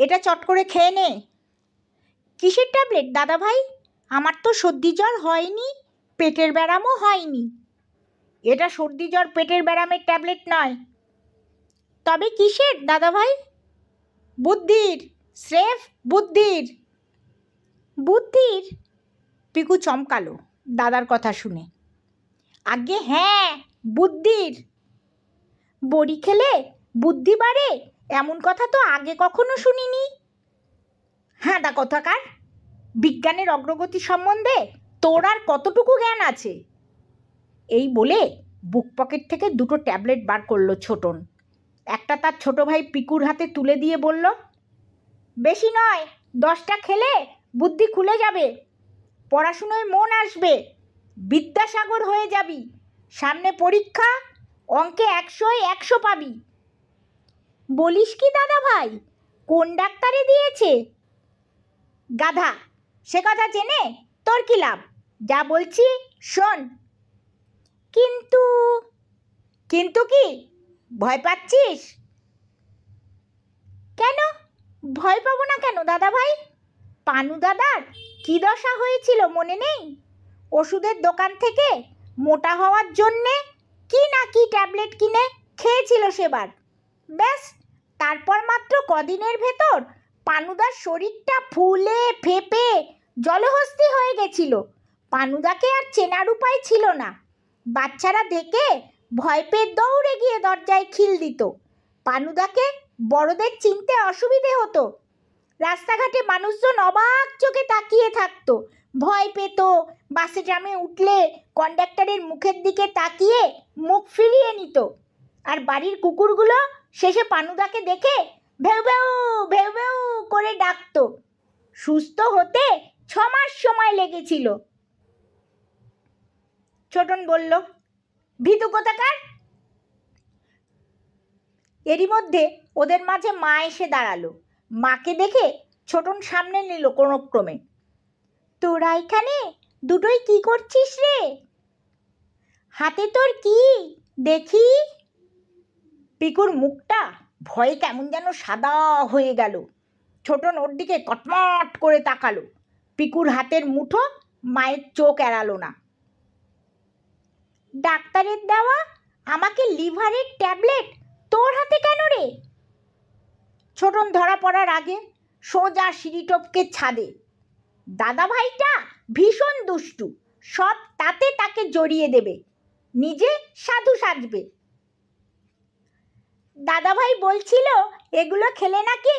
এটা চট করে খেয়ে নে। কিসের ট্যাবলেট দাদা ভাই? আমার তো সর্দি জ্বর হয়নি, পেটের ব্যারামও হয়নি। এটা সর্দি জ্বর পেটের ব্যারামের ট্যাবলেট নয়। তবে কিসের দাদা ভাই? বুদ্ধির, স্রেফ বুদ্ধির। বুদ্ধির? পিকু চমকালো দাদার কথা শুনে। আগে হ্যাঁ, বুদ্ধির। বড়ি খেলে বুদ্ধি বাড়ে এমন কথা তো আগে কখনো শুনিনি। হাঁদা কথাকার, বিজ্ঞানের অগ্রগতি সম্বন্ধে তোর আর কতটুকু জ্ঞান আছে? এই বলে বুক পকেট থেকে দুটো ট্যাবলেট বার করলো ছোটন। একটা তার ছোট ভাই পিকুর হাতে তুলে দিয়ে বলল, বেশি নয়, 10টা খেলে বুদ্ধি খুলে যাবে, পড়াশুনোয় মন আসবে, বিদ্যাসাগর হয়ে যাবি, সামনে পরীক্ষা, অঙ্কে 100-য় 100 পাবি। বলিস কি দাদা ভাই? কোন ডাক্তারে দিয়েছে? গাধা, সে কথা জেনে তোর কি লাভ? যা বলছি শোন। কিন্তু কিন্তু কি? ভয় পাচ্ছিস? কেন ভয় পাবো না কেন দাদা ভাই? পানু দাদার কি দশা হয়েছিল মনে নেই? ওষুধের দোকান থেকে মোটা হওয়ার জন্যে কি না কি ট্যাবলেট কিনে খেয়েছিল সেবার। ব্যাস, তারপর মাত্র কদিনের ভেতর পানুদার শরীরটা ফুলে ফেপে জলহস্তি হয়ে গেছিল। পানুদাকে আর চেনার উপায় ছিল না। বাচ্চারা দেখে ভয় পেয়ে দৌড়ে গিয়ে দরজায় খিল দিত। পানুদাকে বড়দের চিনতে অসুবিধে হতো। রাস্তাঘাটে মানুষজন অবাক চোখে তাকিয়ে থাকতো, ভয় পেত। বাসে ট্রামে উঠলে কন্ডাক্টরের মুখের দিকে তাকিয়ে মুখ ফিরিয়ে নিত। আর বাড়ির কুকুরগুলো শেষে পানুদাকে দেখে ভেউ ভেউ ভেউ ভেউ করে ডাকতো। সুস্থ হতে 6 মাস সময় লেগেছিল। ছোটন বলল, ভীতু কোথাকার। এরই মধ্যে ওদের মাঝে মা এসে দাঁড়ালো। মাকে দেখে ছোটন সামনে নিল কোনো ক্রমে। তোরা এখানে দুটোই কি করছিস রে? হাতে তোর কি দেখি? পিকুর মুখটা ভয়ে কেমন যেন সাদা হয়ে গেল। ছোটন ওর দিকে কটমট করে তাকালো। পিকুর হাতের মুঠো মায়ের চোখ এড়ালো না। ডাক্তারের দেওয়া আমাকে লিভারের ট্যাবলেট তোর হাতে কেন রে? ছোটন ধরা পড়ার আগে সোজা সিঁড়ি টপকে ছাদে। দাদা ভাইটা ভীষণ দুষ্টু, সব তাতে তাকে জড়িয়ে দেবে, নিজে সাধু সাজবে। দাদা ভাই বলছিল এগুলো খেলে নাকি